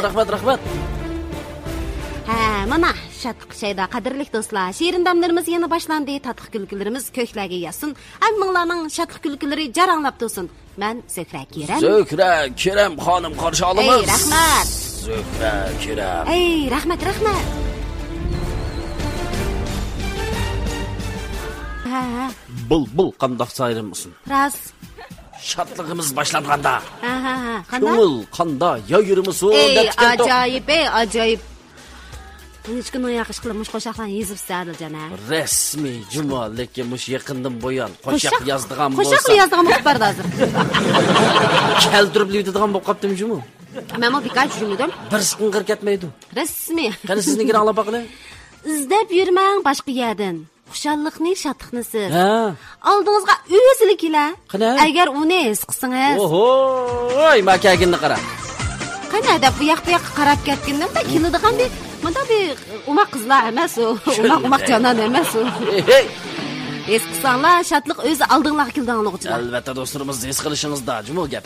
rahmat. Mana şatlık şeyda qadrlik dostlar. Şirin damlarımız yana başlandı. Tatlı külkülerimiz köklerge yasın. Əmminglarning şatlık külküleri jaranglap dursun. Ben Zöhra Kerem. Zöhra Kerem hanım qarşı alımız. Ey rahmat. Zöhra Kerem. Ey rahmat. Bul qandaq sayrımısın. Ras. Şatlığımız başlanğanda. Qanda? Köngül qanda yayırmısın. Acayip. Hiç gün oyak iş qilib mush qo'shoqlarni yezib sadil jana. Resmi cuma lekin mush yaqindan bo'yon qo'shoq yozdigan bo'lsa. Qo'shoqni yozdigan bo'lib bardi hozir. Keltirib liydigan bo'lib qaptim juma. Men o birkaç jumladım. Bir sıkıngır ketmeydi. Resmi. Qani siznikini anglab baqile. İzdeb yurmang boshqa yerdan. Xushalliqni, shodlikni siz. Oldingizga o'zili kela. Agar uni his qilsangiz. Ohoy, makaginni qara. Qanada bu yoqqa qarab ketganda keladigan bir mana bir umaq qizlar emas u. Umaq jonon emas u. Es qilsanglar, shodlik o'zi oldinglarga keldiganlig'icha. Albatta do'stlarimiz his qilishingizda jumul gap.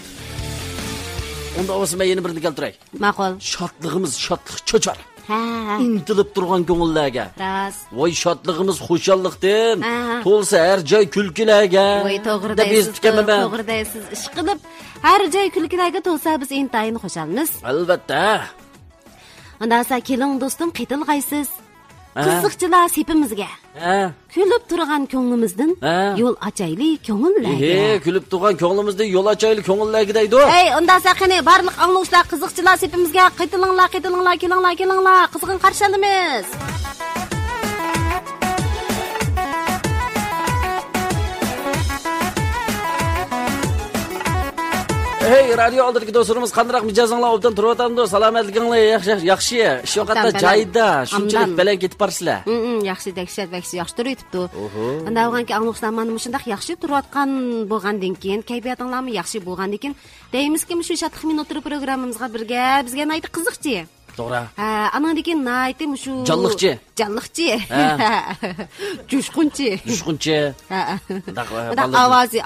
Onda olsa men yeni birini keltiray. Ma'qul. Shodligimiz shodlik cho'char. Intilib turgan ko'ngillarga. Ras. Voy shodligimiz xushallikdan to'lsa har joy kulkilarga. Voy to'g'ri deysiz. Ish qilib har joy kulkilarga to'lsa biz intayin xushalmiz. Albatta. Unda sa keling do'stim, qitilg'aysiz. Qiziqchilar sepimizga. Kulib turgan ko'nglimizdan yo'l ochayli ko'ngillarga. Kulib turgan ko'nglimizda yo'l ochayli ko'ngillarga deydi. Unda sa qani barliq anglovchilar, qiziqchilar sepimizga qitilinglar, kelinglar. Qizg'in qarshi olamiz. Hey, radyo oldidagi do'stlarimiz qanday mijozinglar obdan turib salomatliginglar yaxshi. Shu qatda joyda shunchalik bilan ketib borsizlar. Yaxshi turibdi. Unda o'g'anki anglovchilar mana shunday yaxshi turayotgan bo'lgandan keyin, kayfiyatinglarmi yaxshi bo'lgandan keyin, deymizki, shu shatliq minutlari programmamizga bizga nayt qiziqchi. To'g'ri. Anandan keyin naytim shu Jalliqchi. Jushqunchi.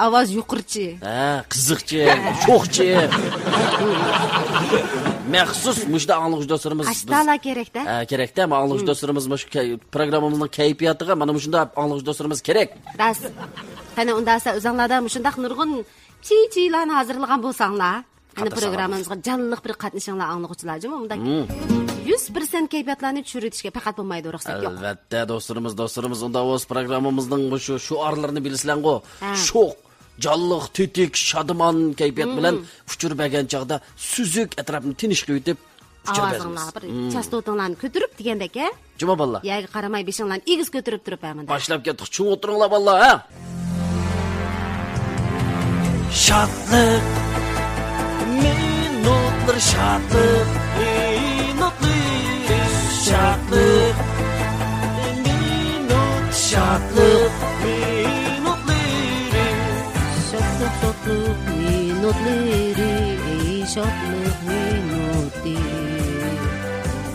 Ovoz yuqirchi. Qiziqchi, sho'xchi. Maxsus mushda anglovchi do'stlarimiz Ashtalar kerak-da. Kerak-da, men anglovchi do'stlarimiz shu programmamizning kayfiyatiga mana shunda anglovchi do'stlarimiz kerak. Ras. Qani unda o'zinglarda shundaq nurg'un chi-chilarni hozirlagan bo'lsanglar, ana programmamizga jalliq bir qatnashinglar anglovchilar jim, unda 100% kayfiyatlarni tushirishga faqat bo'lmaydi, ruxsat yo'q. Albatta do'stlarimiz unda o'z programmamizning shu shuarlarini bilsanglar, sho'q, jalliq, tetik, shadman kayfiyat bilan uchur bergan chaqda suzuk atrofni tinch qo'yib uchur beramiz. Bir chastotalarni ko'tarib degandek-a? Juma balla. Yaga qaramay beshinglarni egiz ko'tarib turib hamda. Boshlab ketdik. Chung o'tiringlar balla, ha? Shodlik minutlar shodlik minut shodlik minutlari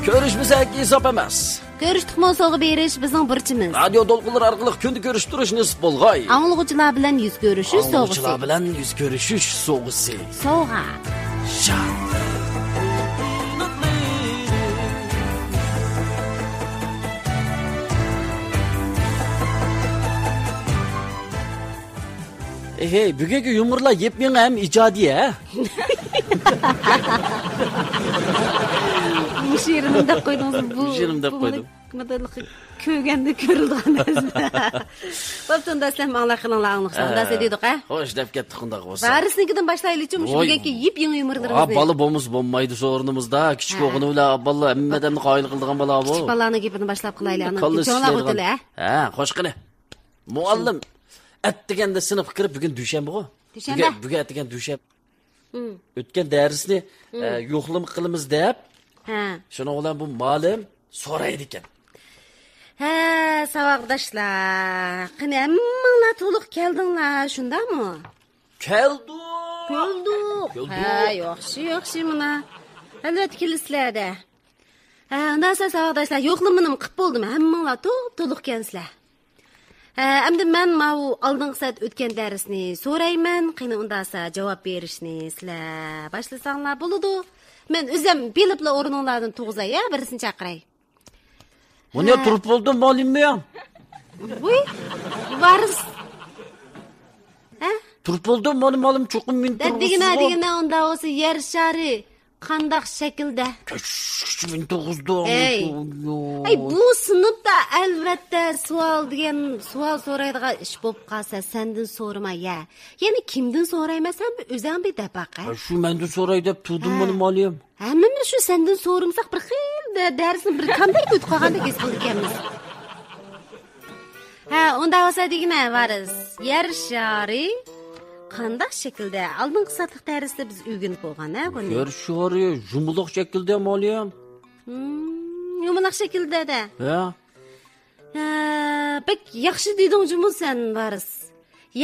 ko'rishmasak hisob emas. Ko'rishdikmi sovg'a berish bizning burchimiz. Radio to'lqinlar orqali kunda ko'rish turish nisb bo'lg'ay. Anglovchilar bilan yuz ko'rishish sovg'asi. Anglovchilar bilan yuz ko'rishish sovg'asi. Sovg'a. Hey, bugungi yumurlar yepmeng ham ijodiy, ha? Bu she'rimni deb qo'ydingiz. Bu she'rim deb qo'ydim. Ko'rganda ko'rilgan narsa. Bo'ptunda sizlar manglar qilinglar angloqsan. Dasa dedik-a? Xo'sh, deb ketdik unda bo'lsa. Barisidan boshlaylik-chi, shu bugungi yep-yangi yumurlarimizni. Bola bo'lmaydi shu o'rnimizda. Kichik o'g'ini bilan bola hammadan qoyil qildigan bola bu. Kichik bolaning gapini boshlab qilaylik ana. Cho'nlar o'tila. Xo'sh qani. Muallim atdeganda sinf kirib bugun dushanba-ku. Bugun atdegan dushanba. O'tgan darsni yo'qlim qilamiz deb. Shuna bilan bu ma'lum so'raydi ekan. Savoqdoshlar. Qani hammanglar to'liq keldinglar, shundami? Keldik. Yaxshi mana. Albatta kelisizlar-da. Undan so'ng savoqdoshlar, yo'qlimini qilib bo'ldim. Hammanglar to'liq kelsizlar. Endi men mau oldingi soat o'tgan darsni so'rayman. Qani undasa javob berishni sizlar boshlasanlar bo'ladi. Men o'zim bilibla o'rninglardan to'g'izay, birisini chaqiray. Bu ne turib bo'ldi, molimmi ham? Voy, varis. Ha? Turib bo'ldi, molim cho'qim men turib. Degina unda o'zi yer shari qandaq shaklda? 1900'da. Ay, bu sınıfda albatta savol so'raydigan ish bo'lib qolsa, sendan so'rama ya. Ya'ni kimdan so'raymasan, o'zing bir dabaqa. Shu mendan so'ray deb turdim buni molim. Ha, men shu sendan so'rimsaq bir xil darsni bir qanday o'tib qolgandek his qildik ekanmiz. Ha, unda bo'lsa degina varis. Yer shari qandaq shaklda oldingi satliq darsda biz o'rganib bo'lgan-a buni. Yer shari yumaloq shaklda molim. Yumaloq shaklda-da. Ha. Bek yaxshi dedingmi sen varis.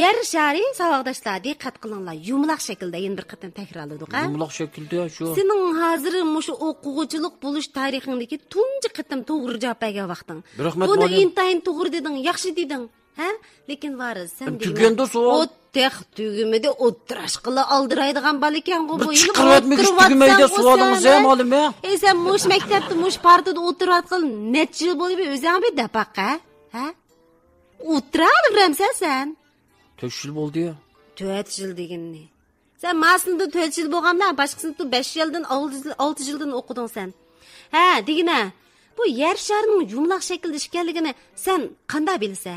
Yer shari savodashlar diqqat qilinglar. Yumaloq shaklda yana bir qatam takrorladik-a? Yumaloq shaklda shu. Sening hozir mushu o'quvchilik bo'lish tarixingdagi tunji qatam to'g'ri javob bergan vaqting. Buni intayin to'g'ri deding, yaxshi deding. Ha? Lekin varis sen tuganda savol tugimida o'tirash qila oldiraydigan bal ekan bu. Tugmaydi savolingiz ham olim. Sen mush maktabda mush partada o'tirayotgan necha yil bo'lib o'zing bir dapaqa, ha? O'tiraveramsan sen. 4 yil bo'ldi-yu. 4 yil deganni. Sen masnida 4 yil bo'lganda, boshqasini 5 yildan 6 yildan o'qiding sen. Ha, degina. Bu yer sharining yumaloq shaklda ekanligini sen qanday bilsa?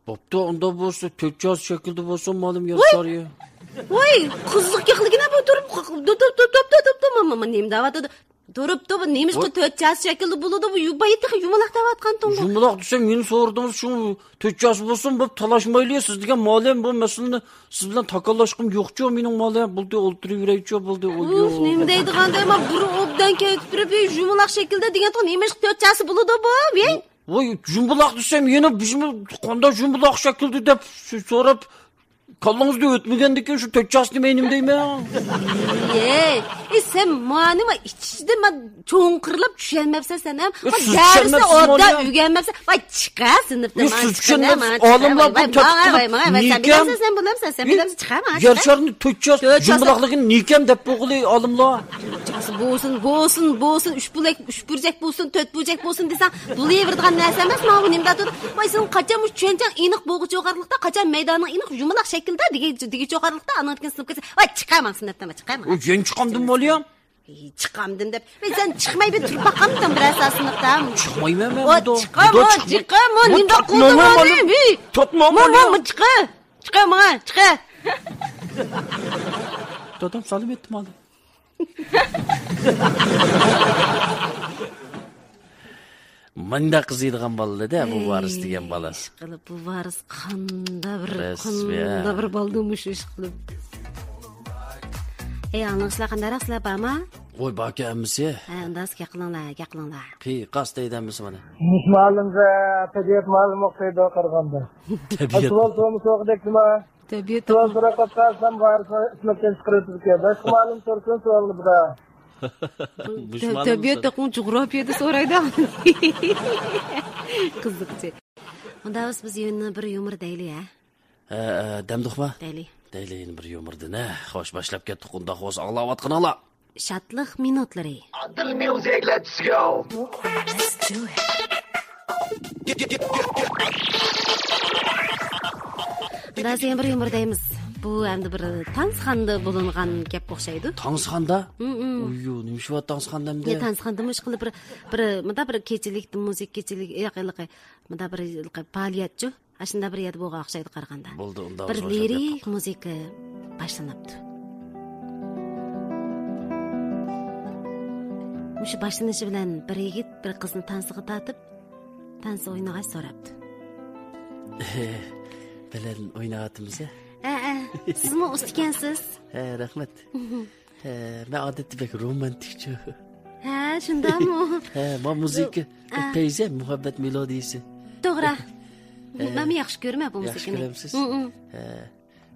Bo'pti, unda bo'lsa 4 shaklda bo'lsa molim yer shari. Voy, qiziq yo'qligina bu turib mana nima davotda turibdi bu nemish qilib 4 shaklda bo'ladi bu yubaytiq yumaloq davatgan to'g'ri. Yumaloq desam meni so'radingiz shu 4 bo'lsin bu talashmaylik siz degan molim bu masalani siz bilan takollashqim yo'qchu mening molim bo'ldi o'ltirib yuraychi bo'ldi. Nima deydiganda men bir obdan kelib turib yumaloq shaklda degan to'g'ri nemish 4 bo'ladi bu. Voy, yumaloq desam yana bizni qanday yumaloq shaklda deb so'rab Kallangizda o'tmagandikan shu 4 nima enim deyman. Sen manima ichida men cho'nqirlab tushunmabsan sen ham. Darsni odda o'rganmabsan. Voy chiqa sinfdan men. Olimlar bu sen bilamsan, sen bilamsan chiqama. Yersharni 4 yumaloqligini nikam deb bo'g'ili olimlar. Bo'lsin, 3 burjak bo'lsin, 4 burjak bo'lsin desan, bo'laveradigan narsa emas, men bu nimda turib, voy sen qachon tushunchang aniq bo'g'ich yo'qarlikda, qachon maydonning aniq yumaloq shaklda degi yo'qarlikda anlatgan sinfga, voy chiqaman sinfdan, chiqaman. Yen chiqamdim bo'lyam. Chiqamdim deb. Sen chiqmay bir turib baqamdan bir asosiniqdan. Chiqmayman men bu. Chiqaman, nimda qo'ldim. Totmam. Chiqaman. Dadam salim etdim hali. Manda qiziydigan bolada bu varis degan bola. Qilib bu varis qanda bir boldimish ish qilib. Anlaşılan qandaysizlar barmi? Voy bakamisi. Undan qilinglar. Qas deydamiz mana. Ma'lumza tabiat ma'lum o'qiydi qarg'anda. Tabiat. Asol so'qdekmi? Tabiat. So'zra qatqarsam varsa ismdan chiqarib boshqa ma'lum so'rsin savol bida. Tabiat to'qim jo'grafiyada so'raydi. Qiziqchi. Unda biz yana bir yumir deylik, ha? Damduqma? Deylik bir yumurdini. Xo'sh, boshlab ketdik. Unda xo'sh anglayotganinglar. Shatliq minutlari. The music, let's go. Let's do it. Unda bir yumir deymiz. Bu endi bir Tansxanda bo'lingan gap o'xshaydi. Tansxanda? Uyyo, nima shu Tansxanda endi? Tansxanda mush qilib bir kechilik, muzik kechilik, yo'qilqi, bir faoliyatchi. Ashunda bir yerda bo'lgan o'xshaydi qaraganda. Bo'ldi, unda bir lirik muzika boshlanibdi. Mush boshlanishi bilan bir yigit bir qizni tansiga tortib, tansi o'ynag'ach so'rabdi. Bilan o'ynayapmiz. Sizmi ustikansiz? Rahmat. Men odatda bek romantikchi. Shundami? Men muzika, peyza, muhabbat melodiyasi. To'g'ri. Men yaxshi ko'raman bu muzikani. Yaxshi ko'ramsiz?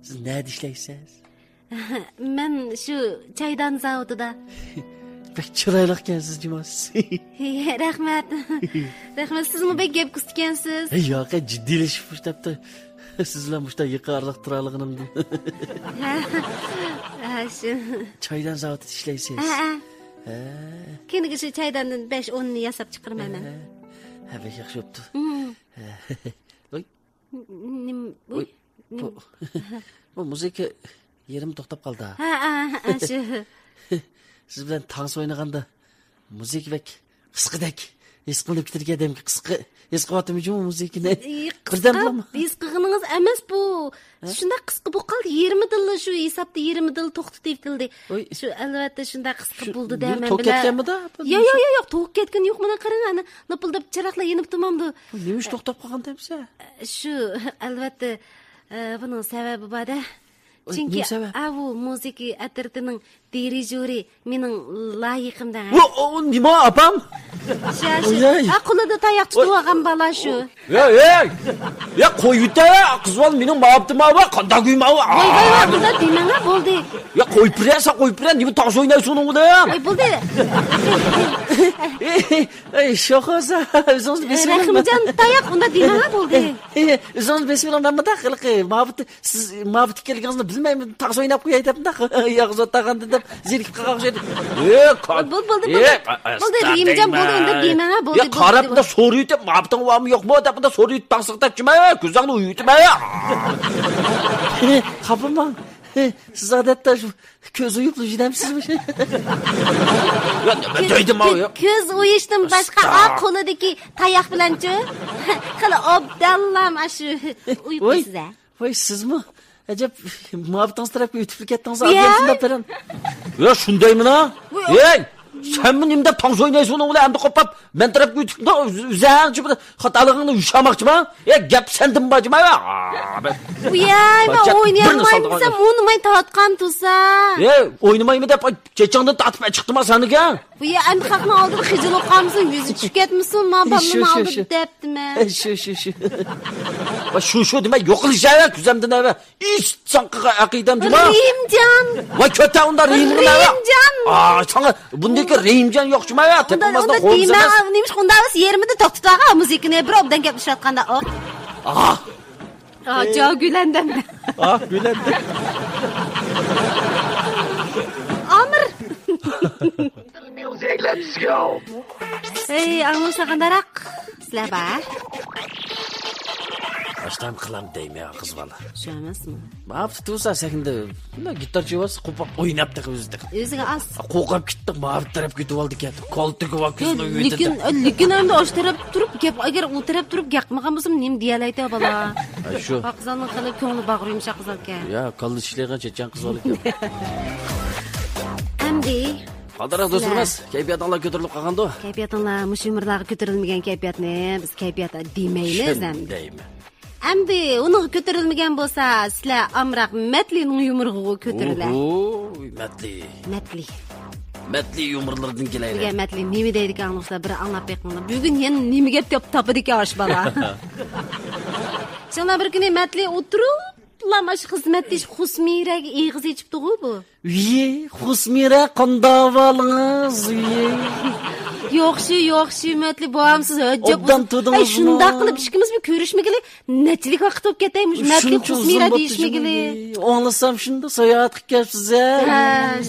Siz nima ishlaysiz? Men shu chaydan zavodida. Bek chiroyli ekansiz, jimoz. Rahmat. Rahmat, sizmi bek gap kustikansiz? Yo'q, jiddiylashib boshtabdi. Siz bilan mushta yiqarliq turaliginimdan. Shu. Çaydan zavatı işleysiz. Keniga shu chaydandan 5-10 ni yasab chiqarman men. Ha, bek yaxshi bo'pti. Voy, Voy. bu muzika yerim to'xtab qoldi. Shu. Siz bilan tansi o'ynaganda muzika bek qisqidek his qilib ketirgan qisqa his qilyaptimi muzikani? Birdan bilaman. His qilganingiz emas bu. Shunda qisqa bu qoldi 20 dilli shu hisobda 20 dil to'xtatib tildi. Shu albatta shunda qisqa bo'ldi deyman bilan. To'q ketganmi-da? Yo'q, to'q ketgan yo'q. Mana qarang, ana lopildab charaqlar yenib turmamdi. Nima ish to'xtab qolgan debsa? Shu albatta buning sababi bor-da. Chunki bu muzika atritining dirijori mening loyiqimdan. O nima opam? Qo'lida tayoq tutib olgan bola shu. Ya qo'yita, qizbol mening ma'bdim va qanday kuymavi. Voy, bunda demanga bo'ldi. Ya qo'yib qo'yib, nima tosh o'ynaysan unda? Voy, bo'ldi. Ey, shoxosa, o'zingiz bismillah. Rahimjon, tayoq unda demanga bo'ldi. O'zingiz bismillah nima daxilqi? Siz ma'bid kelganingizni bilmayman, tosh o'ynab qo'yay debda. Yog'zot tag'anda deb zerikib qolgan o'xshaydi. Bo'ldi. Rahimjon bo'ldi, unda demanga bo'ldi. Ya qarabda so'raydi, ma'biding bormi yo'qmi debda so'raydi, taqsiqtab chima, ko'zingni uyutma. Xafaman. Siz odatda shu ko'z uyib yuramsizmi? Ko'z uyishdan boshqa qo'lidagi tayoq bilan-chi? Qala obdallam shu uyibsiz. Voy, sizmi? Ajab, ma'bidingiz tarafga o'tib ketdingiz, agamsizda beram. Ya shundaymi-na? Ey, sen mi nimda tanış oynaysan onu endi qopab, men tarafga o'tib, o'zingchi bir xatoligingni ushamoqchimi? Gap sendan bojima. Men o'ynayolmayman, o'ynamay tortqan tursa. O'ynamaymi deb chechingdan tatib chiqdimi seniga? Bu endi haqni oldida xijilib qolmisan, yuzi tushib ketmisan, ma'bamni oldi debdiman. Shu demak yo'qilishaya kuzamdan ava. Sanqiga aqidam juma. Rehimjon. Va köta unda Rehimjon. Sana bundaki Rehimjon yo'qchimi? Tepamizda qo'yimiz emas. Nimish qundabis yerimida to'xtatib olgan muzikani bir obdan gaplashayotganda. Gülendim. Gülendim. Amir. Music, let's go. Hey, anglasa qandaroq? Sizlar bor? Baştan qilam deymi qiz bola. Shu emasmi? Ma'bid tursa sakında. Bunda gitarchi bo'lsa qo'pab o'ynabdi o'zida. O'ziga as. Qo'qab ketdi, ma'bid taraf ketib oldi ket. Koltiga va ko'zni uyutdi. Lekin endi osh taraf turib gap, agar u taraf turib gapmagan bo'lsam, nim deyalaydi bola. Shu. Qizlarni qilib ko'ngli bag'ri yumshoq qiz ekan. Ya, qalli ishlagan chechan qiz bola ekan. Endi Qadar do'stlarimiz, kayfiyatinglar ko'tarilib qolganda. Kayfiyatinglar mushumirlarga ko'tarilmagan kayfiyatni biz kayfiyat demaymiz endi. Endi uni ko'tarilmagan bo'lsa, sizlar amroq matlining yumrug'iga ko'tariladi. Matli yumurlardan kelaydi. Degan matli nima deydi ekanlar, bir anglab beqinglar. Bugun yana nima gap topadi osh bola. Sana bir kuni matli o'tirib lamash xizmatdish Xusmiraga eg'iz ichibdi-ku bu. Xusmira qandavalınız. Yo'qshi, matli bo'amsiz hojjab. Ay shunday qilib ishimiz bir ko'rishmagili, nechilik vaqt o'tib ketaymiz, matli Xusmira deyishmagili. O'nglasam shunda sayohat qilib kelibsiz-a?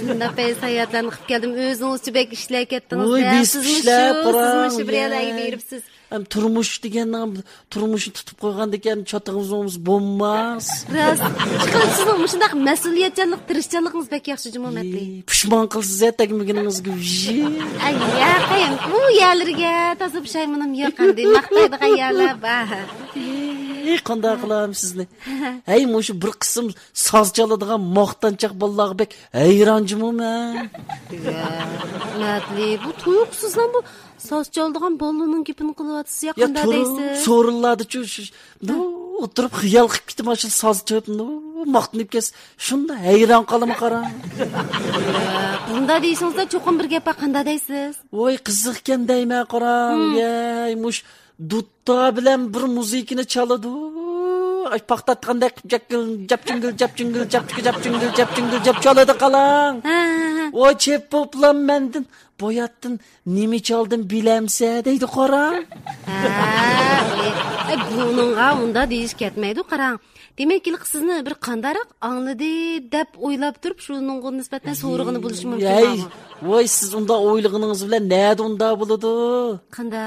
Shunda sayohatlarni qilib keldim. O'zingizcha bek ishlay ketdingiz. Sizmi ishlab qarang. Bir yerlarga beribsiz. Hem turmuş degandan turmuşni tutib qo'ygan ekan, chatag'imiz bo'lmas. Rost. Chiqilsizmi shunday mas'uliyatchanlik, tirishchanligingiz bek yaxshi jumomatli. Pushmon qilsiz etagimiginingizga. Ay, yaqin. Bu yerlarga toza pushaymonim yo'qandi. Maqtaydigan yerlar bor. Qanday qilam sizni? Hey, mushu bir qism soz chaladigan maqtanchoq bolalarga bek hayronjiman. Matli, bu tuyuqsizdan bu soz chaladigan bolaning gapini qilyapsiz, yaqinda deysiz. So'rinladi-chu, o'tirib xiyol qilib ketdim, shu soz chalibni maqtanib kes. Shunda hayron qolaman qara. Bunda deysizlar, cho'qim bir gap qanday deysiz? Voy, qiziq ekan deyman qara. Yey, mush dutta bilan bir muzikani chaladi. Ay paxtatgandek jap chaladi qalang. Voy, chep poplam mendin boyatdin, nima chaldin bilamsa deydi qora. Bununğa unda deyiş ketmeydi qarang. Demek ki sizni bir qandaroq angladi deb o'ylab turib, shuningga nisbatan so'rig'ini bo'lishi mumkin. Voy, siz unda o'ylig'ingiz bilan nada unda bo'ladi? Qanda?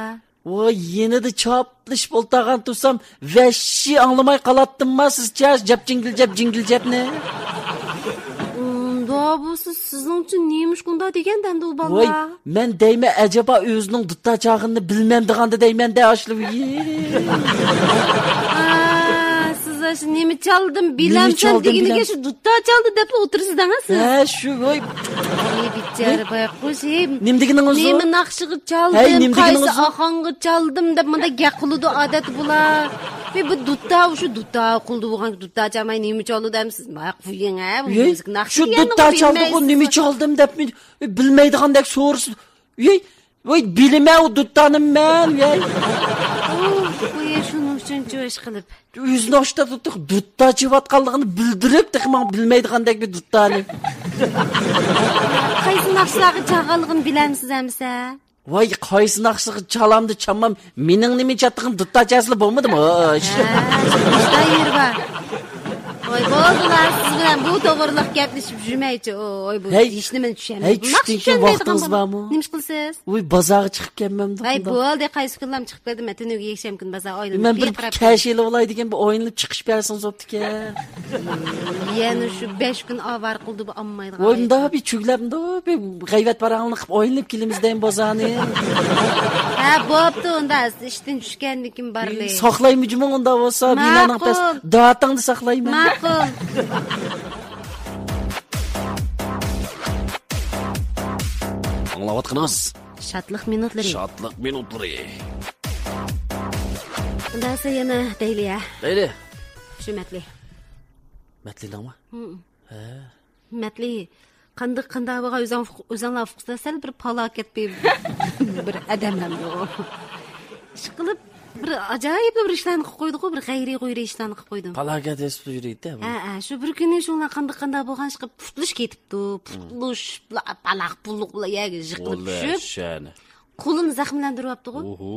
Voy, yenida choplish bo'ltagan tursam, vashshi anglamay qolatdimmi sizcha? Jingiljapni. Bu sizning uchun neymiş bunda degandanda u bola. Voy, men deyman, acaba o'zining dutta chog'ini bilmam deganda deyman-da ashli. Siz nima chaldim bilamsan deginiga shu dutta chaldi deb o'tirsizdangiz. Ha, shu voy. Bichara boyaqushim. Nim deganingiz o'zi? Nima naqshiga chaldim, qaysi ohangga chaldim deb menda gap qiludi odat bular. Ve bu dutta qildi bo'lgan dutta chamay nima chaldi demsiz? Maqfuying ha, bu musiq naqshi. Shu dutta chaldi, nima chaldim deb bilmaydigandek so'rsiz. Voy, bilmay u duttani men, voy. Voy, shuning uchun jo'sh qilib. O'zini ochda tutib, dutta chivatganligini bildirib, men bilmaydigandek bir duttani. Qaysi naqshlarga chalganligini bilamsiz hamsa? Voy, qaysi naqshlarga chalamdi chamam, mening nima chatdig'im dutta chasli bo'lmadimi? Ishlayir. Oy, bo'ldilar, siz bilan bu to'g'riliq gaplashib yurmaychi. Oy, bu ishni men tushamayman. Hey, tushungan vaqtingiz bormi? Nima qilsiz? Voy, bozorga chiqib kelmamdi. Voy, bo'ldi, qaysi kunlam chiqib keldim. Men tunuga yakshanba kun bozor oylanib. Men bir kasheli olay degan bu o'yinib chiqish bersangiz bo'pti-ku. Yana shu 5 kun avar qildi bu ammaydi. Voy, bunda bir chuglamda, bir g'ayvat barangni qilib o'yinib kelimizdan bozorni. Ha, bo'pti, unda ishdan tushganlikim borli. Saqlaymijiman unda bo'lsa, binoning pas daatingni saqlayman. Anglayotgansiz? Shodlik minutlari. Shodlik minutlari. Undasa yana deyli-ya. Deyli. Shu matli. Matlilarmi? Ha. Matli. Qanday bo'lgan o'zinglar fuqsa sal bir falokat bir odamlar bu. Ish qilib bir ajoyib bir ishlarni qilib qo'ydi-ku, bir g'ayriy ishlarni qilib qo'ydim. Falokat esib yuraydi-da. Ha, shu bir kuni shunlar qanday bo'lgan chiqib putlish ketibdi. Putlish, palaq pulliqlar yiqilib tushib. Qo'lini zaxmlantiryapti-ku. Oho,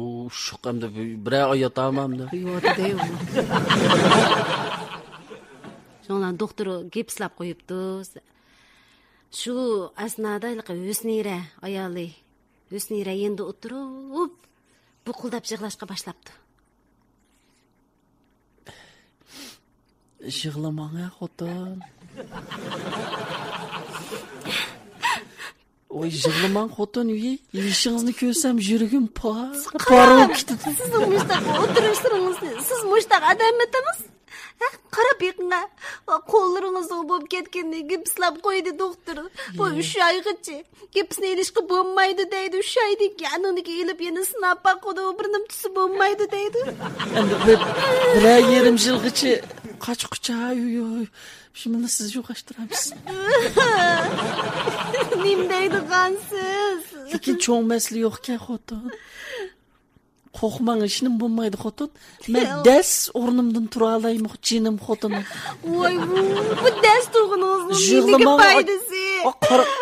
shoqamda bir oy yotamamda. Yo'q-da-yo'q. Shunlar doktor gipslab qo'yibdi. Shu asnoda Husnira ayoli. Husnira endi o'tirib buqildab yig'lashga boshlabdi. Yig'lamang xotin. Oy, yig'lamang xotin, yishingizni ko'rsam yuragim parib ketdi. Siz mushtaq o'tirishingizni, siz mushtaq odammitimiz? Qarab yiqinga qo'llaringiz bo'lib ketganda gipslab qo'ydi doktor. Bu 3 oygacha gipsni ilishga bo'lmaydi deydi. 3 oydan yaniniga elib yana sinab baqdi, bir nimasi bo'lmaydi deydi. Endi bir yarim yilgacha qochqucha shuni siz yo'qashtiramiz. Nim deydi qansiz. Lekin cho'ng masli yo'q-ku xotin. Qo'rqmang, ishnim bo'lmaydi xotin. Men das o'rnimdan tura olaymi, jinim xotinim. Voy, bu das turg'iningizning nega foydasi?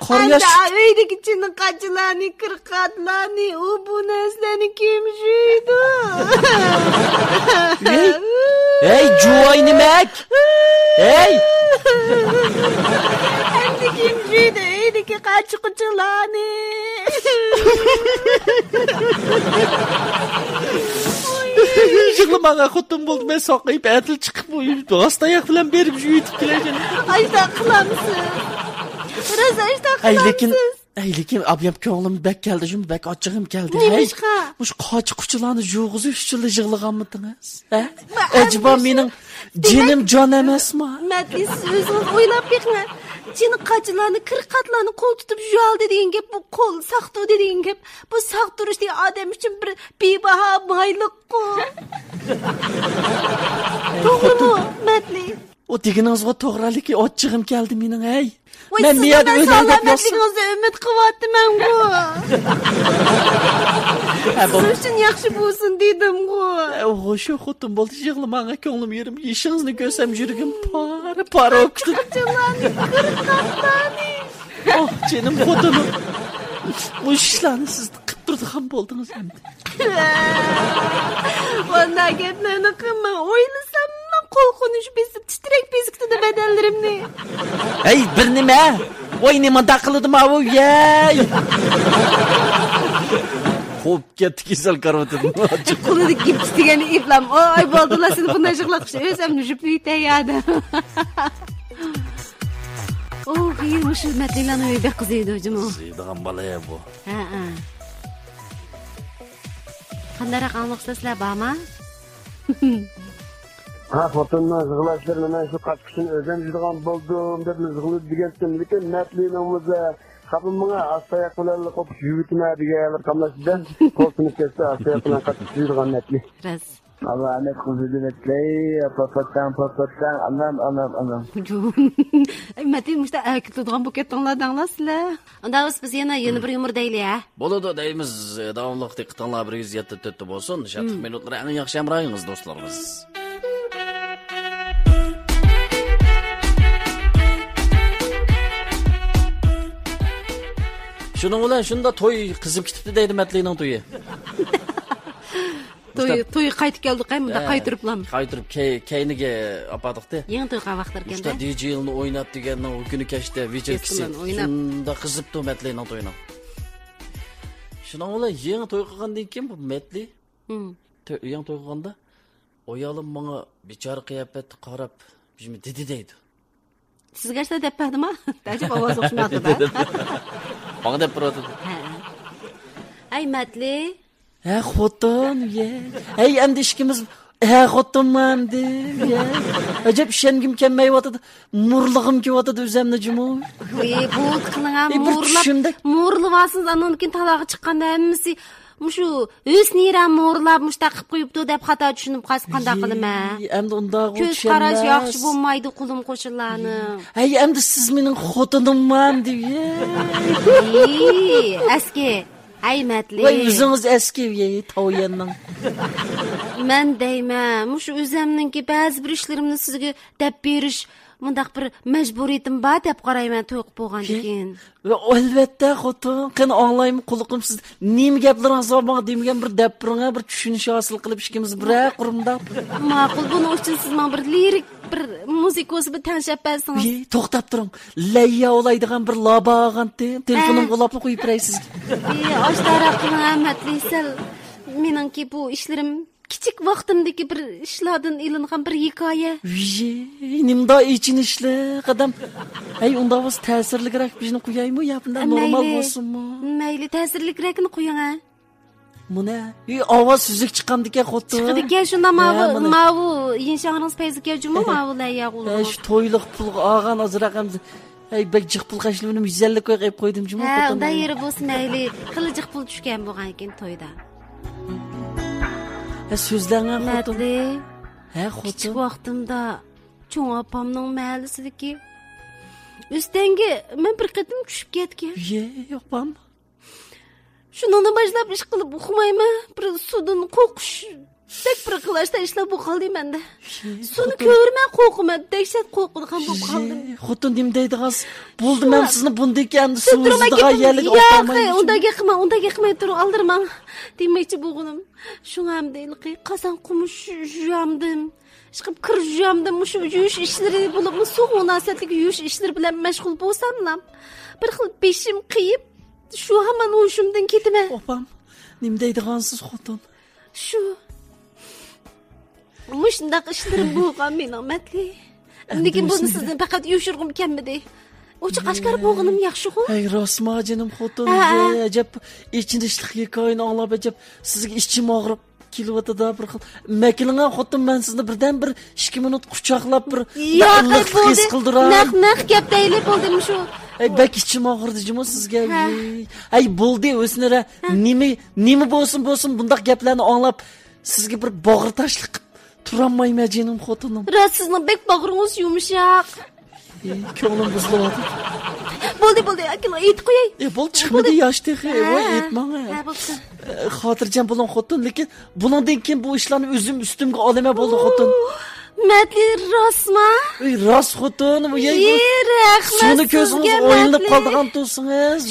Qoriyash. Uydagi chinni qachilarni, qirqatlarni, u bu narsalarni kim yeydi? Hey, juvaynimak. Hey! Endi kim yeydi? Uydagi qachiqchilarni. Yig'lamaga xotin bo'ldi, men soqayib atil chiqib qo'yib, do'stoyoq bilan berib yutib kelgan. Ayta qilamsiz. Roza ayta qilamsiz. Lekin abiyam ko'nglim bak keldi, shum bak ochig'im keldi. Nimishqa? Mush qochiqchilarni yo'g'izish uchun yig'laganmidingiz? Ha? Acaba mening jinim jon emasmi? Matlis o'zingiz o'ylab beqing. Jini qachilarni, qirqatlarni qo'l tutib yoldi degan gap, bu qo'l saqtu degan gap. Bu saq turish degan odam uchun bir bebaho mayliq-ku. To'g'rimi, Matli? O deganingizga to'g'riligi ochig'im keldi mening, hey. Men miyada o'ylab yasalaringizni umid qilyapman-ku. Siz uchun yaxshi bo'lsin dedim-ku. O'sha xotin bo'ldi, yig'lamanga ko'nglim yerim, yishingizni ko'rsam yuragim pora o'kdi. Oh, jinim xotinim. Bu ishlarni siz qilib turadigan bo'ldingiz endi. Bunday gaplarni qilma. O'ylasam qo'rqinish besib titrak bezikdi badanlarimni. Ey, bir nima? Voy nima daqildim avo, yey. Xo'p, ketdi kasal karotim. Qo'lida gips degan iplam. Oy, bo'ldilar seni bunday shug'ullatishni o'zim nujib uytayadi. Yirmi shu matlilarni uyda qiziydi o'zim. Qiziydigan bola bu. Ha. Qandaroq anliqsizlar bormi? Xotinni yig'lashlarini men shu qatqishni o'zim yig'gan bo'ldim deb yig'lib degandim, lekin matlinimizda Kapım bana hastaya kulağıyla kopuş yürütme diye kamlaşıdan koltuğunu kesti hastaya kulağına katıp yürüyen netli. Raz. Allah ne kuzulu netli, patlattan, anam. Metin işte erkek tutgan bukettonlardan lasla. Onda biz yeni bir yumur deyli ya. Boludu deyimiz davamlıq diqqətinizə 174 olsun. Şatıq minutları ən yaxşı əmrayınız dostlarımız. Şunun ulan şunda toy kızıp gitipti deydi Metli'nin toyu. Toy qaytib keldik ay bunda qaytırıplam. Qaytırıp keyniga apadıqdı. Yeni toyga vaqtlar keldi. İşte DJ-ni oynat degandan o günü keçdi вечеркisi. Şunda kızıptı Metli'nin toyuna. Şunun ulan yeni toy qilgandan keyin bu Metli. Yeni toy qilganda oyalım bana bichar qiyafetni qarab, bizmi dedi deydi. Sizga işte deb berdim-a? Tajib ovoz o'xshamadi da. Bana deb turadi. Ay Metli. Ha xotin, ye. Ey endi ishkimiz xotinman deb, ye. Ajab ishengim kelmayotadi. Murlig'im kelyotadi o'zimni jumu. Bu qilingam murlavasiz anonkin talog'i chiqqanda hammasi mushu o'sniram mo'rlab mushtaq qilib qo'yibdi deb xato tushunib qolsa qanday qilaman? Endi undaq ko'z qarash yaxshi bo'lmaydi qulim qo'shillarni. Ey endi siz mening xotinimman deb. Eski ay Metli. Voy o'zingiz eski to'yanning. Men deyman, mushu o'zimninki ba'zi bir ishlarimni sizga deb berish mundaq bir majburiyatim bor deb qarayman to'y qilib bo'lgandan keyin. Va albatta xotin, qani anglaymi quliqim siz nima gaplaringiz bor menga demagan bir dabbiringa bir tushunish hosil qilib ishkimiz bir qurimda. Ma'qul, buni uchun siz men bir lirik bir muzikosi bir tanishib bersangiz. To'xtab turing. Layya olaydigan bir laba olganda telefonim qolapni qo'yib beray sizga. Oshtaroq qiling Metli, sal meningki bu ishlarim kichik vaqtimdagi bir ishlardan ilingan bir hikoya. Nimda için ishlar qadam. Ey unda biz ta'sirliroq bizni qo'yaymi yo bunday normal bo'lsinmi? Mayli, ta'sirlikroqni qo'ying a. Muna, ovoz suzuk chiqqandika xotin. Chiqdikan shunda mavu inshoningiz payziga juma mavular yog'ul. Shu to'yliq pul olgan azraqam. Ey bek jiq pul qashlimini 150 qo'yib qo'ydim juma xotin. Unda yeri bo'lsin mayli. Qilijiq pul tushgan bo'lgan ekan to'yda. So'zlangan xotin. Xotin vaqtimda cho'ng opamning mahallisidagi Üstenge men bir qatim tushib ketgan. Yo'qman. Shundan boshlab ish qilib uxlayman. Bir suvdan qo'rqish, tek bir qilashda ishlab qoldim menda. Suvni ko'rmay qo'rqaman, dahshat qo'rqadigan bo'lib qoldim. Xotin nim deydigan bo'ldi men sizni bunday endi suvizdiga yalik olmayman. Undaga qilmay tur, aldirman. Demoqchi bo'lganim. Shunga ham deyilqi, qazon qumush yamdim. Chiqib kir yamdim, shu yuvish ishlari bo'lib, suv munosabatli yuvish ishlari bilan mashg'ul bo'lsam-lam, bir xil beshim qiyib, shu hamon o'shimdan ketaman. Opam, nim deydigansiz xotin? Shu mushundaq ishlarim bo'lgan mening Metli. Lekin buni sizdan faqat yuvishirg'im kelmadi. Ochiq ashkar bo'lganim yaxshi-ku. Ey rosma jinim xotin, ajab ichinishlik hikoyani anglab ajab sizga ichim og'rib kilovatda bir xil makilinga xotin men sizni birdan bir 2 minut quchoqlab bir his qildirar. Naq gap deyli bo'ldim shu. Ey bak ichim og'irdi jimo sizga. Ey bo'ldi o'snira nima bo'lsin bundaq gaplarni anglab sizga bir bog'ir tashliq turolmayman jinim xotinim. Sizning bek bog'ringiz yumshoq. Ko'nglim buzilyapti. Bo'ldi, akila aytib qo'yay. Bo'l chiqmadi yoshdi, voy aytmang. Xotirjam bo'ling xotin, lekin bundan keyin bu ishlarni o'zim ustimga olaman bo'ldi xotin. Matli rostmi? Rost xotin, Rahmat. Suni ko'zingiz o'yinib qoldigan do'stingiz.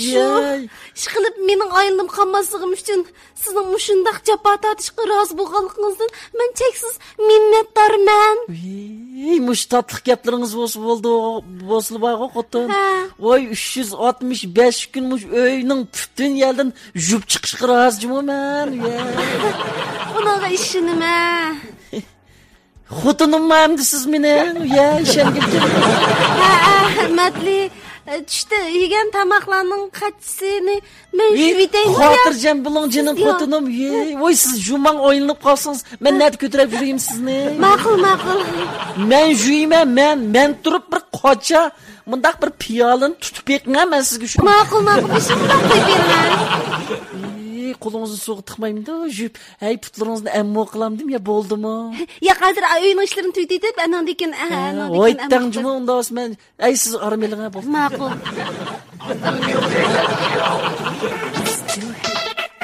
Ishqilib mening aylanib qolmasligim uchun sizning mushundaq jafo tortishga rozi bo'lganligingizdan men cheksiz minnatdorman. Mush tatlı gaplaringiz bo'lsa bog'i xotin. Voy 365 kun mush o'yning butun yerdan yub chiqishga rozimman. Unaqa ishonima. Xotinim mamdi siz meni. Ishongib Hurmatli, tushda yegan tamoqlarning qachsini men yuvitayin. Xotirjam bo'ling jinim xotinim. Voy siz jumang o'yinib qolsangiz, men nat ko'tarib yurayim sizni. Ma'qul. Men juyman, men turib bir qocha mundaq bir piyolani tutib beqman men sizga shu. Ma'qul. Shunday qo'yib beraman. Qo'lingizni so'g'ib tiqmayman-da, jub. Hey, putlaringizni ammo qilamdim ya, bo'ldimi? Ya hozir uyning ishlarini tugatib, andan keyin Voy, tangjimi unda men. Ay, siz aramelig'a bo'ldi. Ma'qul.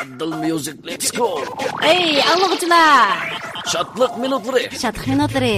Abdul Music, let's go. Ey, alloqchilar. Shodlik minutlari. Shodlik minutlari.